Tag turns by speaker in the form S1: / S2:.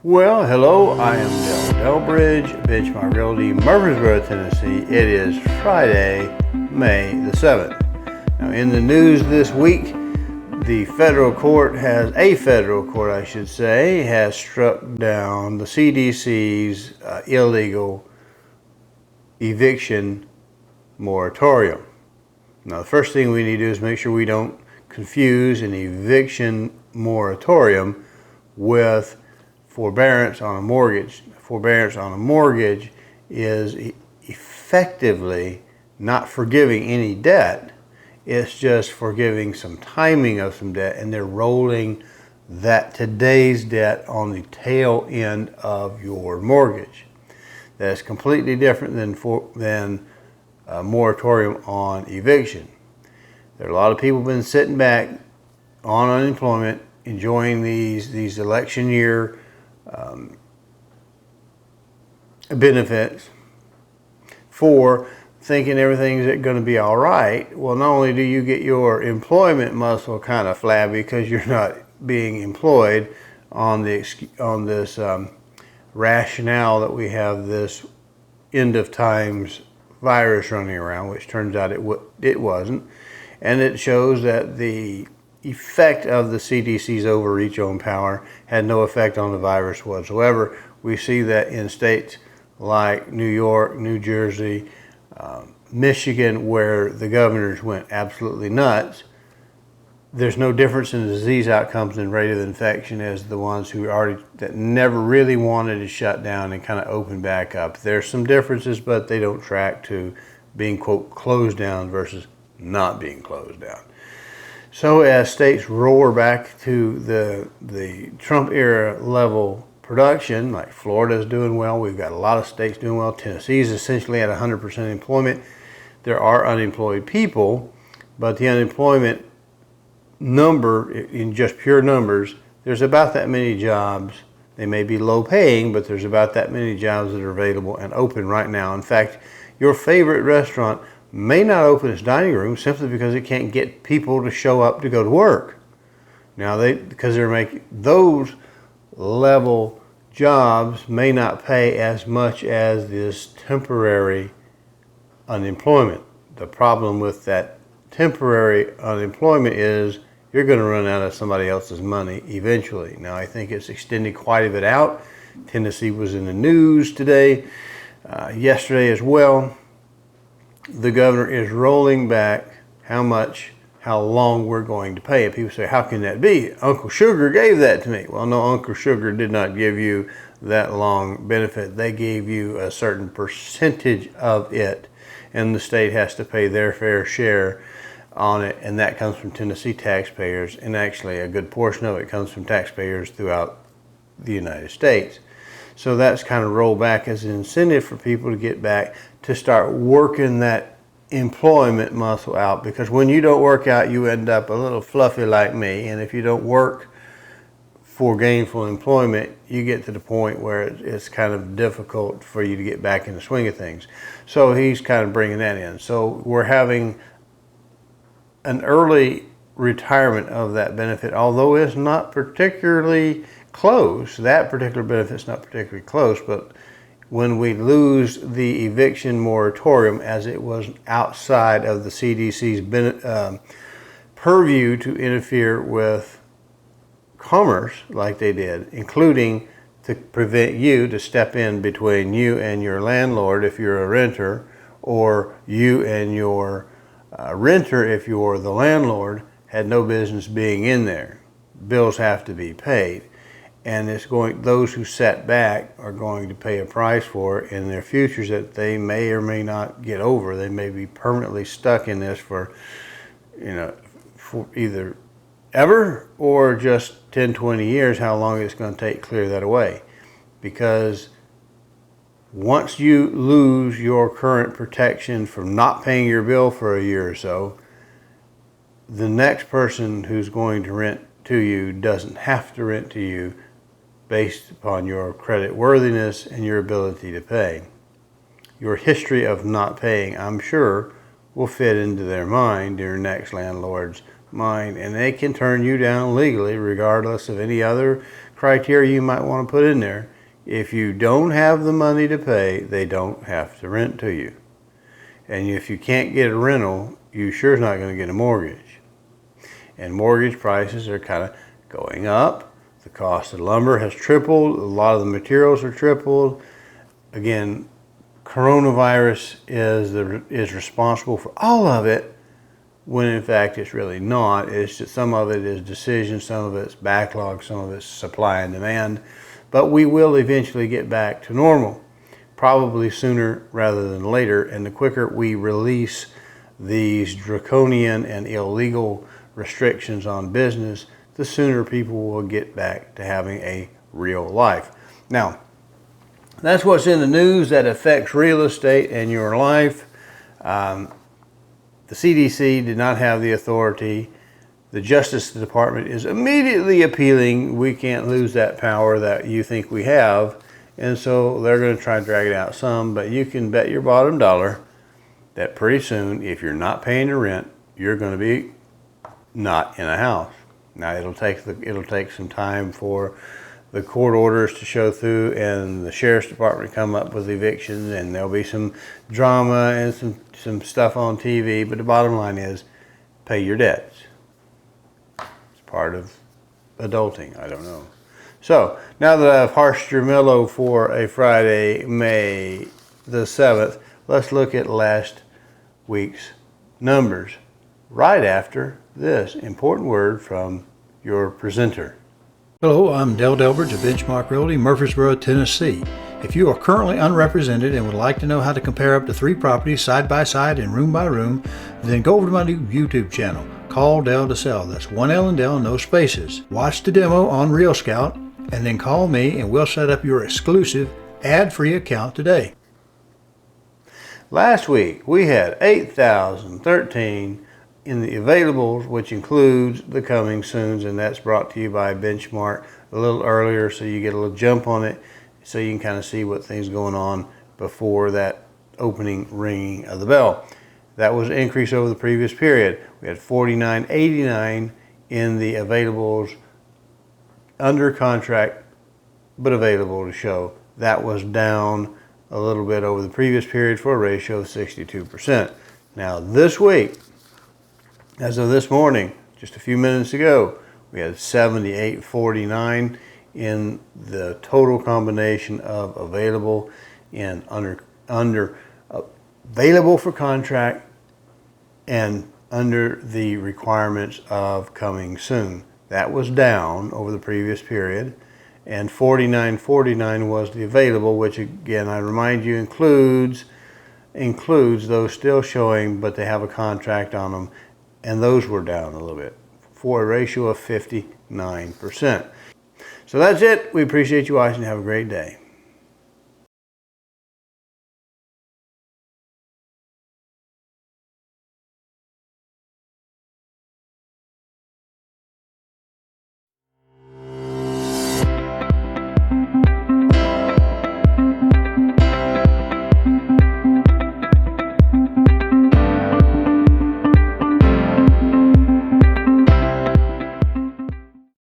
S1: Well, hello, I am Dale Delbridge, Benchmark Realty, Murfreesboro, Tennessee. It is Friday, May the 7th. Now, in the news this week, a federal court has struck down the CDC's illegal eviction moratorium. Now, the first thing we need to do is make sure we don't confuse an eviction moratorium with forbearance on a mortgage. Forbearance on a mortgage is effectively not forgiving any debt. It's just forgiving some timing of some debt, and they're rolling that today's debt on the tail end of your mortgage. That's completely different than a moratorium on eviction. There are a lot of people been sitting back on unemployment, enjoying these election year benefits for thinking everything's going to be all right. Well, not only do you get your employment muscle kind of flabby because you're not being employed on this rationale that we have this end of times virus running around, which turns out it wasn't, and it shows that the effect of the CDC's overreach on power had no effect on the virus whatsoever. We see that in states like New York, New Jersey, Michigan, where the governors went absolutely nuts. There's no difference in disease outcomes and rate of infection as the ones that never really wanted to shut down and kind of open back up. There's some differences, but they don't track to being, quote, closed down versus not being closed down. So as states roar back to the Trump era level production, like Florida's doing well, we've got a lot of states doing well. Tennessee's essentially at 100% employment. There are unemployed people, but the unemployment number, in just pure numbers, there's about that many jobs. They may be low paying, but there's about that many jobs that are available and open right now. In fact, your favorite restaurant may not open its dining room simply because it can't get people to show up to go to work. Now, because they're making those level jobs may not pay as much as this temporary unemployment. The problem with that temporary unemployment is you're going to run out of somebody else's money eventually. Now, I think it's extended quite a bit out. Tennessee was in the news today, yesterday as well. The governor is rolling back how long we're going to pay. And people say, how can that be? Uncle Sugar gave that to me. Well, no, Uncle Sugar did not give you that long benefit. They gave you a certain percentage of it, and the state has to pay their fair share on it, and that comes from Tennessee taxpayers, and actually a good portion of it comes from taxpayers throughout the United States. So that's kind of rolled back as an incentive for people to get back to start working that employment muscle out, because when you don't work out, you end up a little fluffy like me, and if you don't work for gainful employment, you get to the point where it's kind of difficult for you to get back in the swing of things. So he's kind of bringing that in. So we're having an early retirement of that benefit, although it's not particularly close. That particular benefit's not particularly close, but when we lose the eviction moratorium, as it was outside of the CDC's purview to interfere with commerce like they did, including to prevent you to step in between you and your landlord if you're a renter, or you and your renter if you're the landlord, had no business being in there. Bills have to be paid. And those who sat back are going to pay a price for it in their futures that they may or may not get over. They may be permanently stuck in this for either ever or just 10, 20 years, how long it's going to take to clear that away. Because once you lose your current protection from not paying your bill for a year or so, the next person who's going to rent to you doesn't have to rent to you based upon your credit worthiness and your ability to pay. Your history of not paying, I'm sure, will fit into their mind, your next landlord's mind, and they can turn you down legally regardless of any other criteria you might want to put in there. If you don't have the money to pay, they don't have to rent to you. And if you can't get a rental, you sure is not going to get a mortgage. And mortgage prices are kind of going up. The cost of lumber has tripled. A lot of the materials are tripled. Again, coronavirus is responsible for all of it, when in fact it's really not. It's just some of it is decision, some of it's backlog, some of it's supply and demand. But we will eventually get back to normal, probably sooner rather than later. And the quicker we release these draconian and illegal restrictions on business, the sooner people will get back to having a real life. Now, that's what's in the news that affects real estate and your life. The CDC did not have the authority. The Justice Department is immediately appealing. We can't lose that power that you think we have. And so they're going to try and drag it out some. But you can bet your bottom dollar that pretty soon, if you're not paying the rent, you're going to be not in a house. Now, it'll take some time for the court orders to show through and the sheriff's department to come up with evictions, and there'll be some drama and some stuff on TV, but the bottom line is pay your debts. It's part of adulting, I don't know. So now that I've harshed your mellow for a Friday, May the 7th, let's look at last week's numbers right after this important word from your presenter.
S2: Hello, I'm Dale Delbridge of Benchmark Realty, Murfreesboro, Tennessee. If you are currently unrepresented and would like to know how to compare up to 3 properties side by side and room by room, then go over to my new YouTube channel, Call Dale to Sell. That's 1 L and Dale, no spaces. Watch the demo on Real Scout and then call me and we'll set up your exclusive ad-free account today.
S1: Last week we had 8,013 in the availables, which includes the coming soons, and that's brought to you by Benchmark a little earlier, so you get a little jump on it, so you can kind of see what things going on before that opening ringing of the bell. That was an increase over the previous period. We had 4989 in the availables under contract but available to show. That was down a little bit over the previous period for a ratio of 62%. Now this week, as of this morning, just a few minutes ago, we had 7849 in the total combination of available and under available for contract and under the requirements of coming soon. That was down over the previous period, and 4949 was the available, which again I remind you includes those still showing but they have a contract on them, and those were down a little bit for a ratio of 59%. So that's it. We appreciate you watching. Have a great day.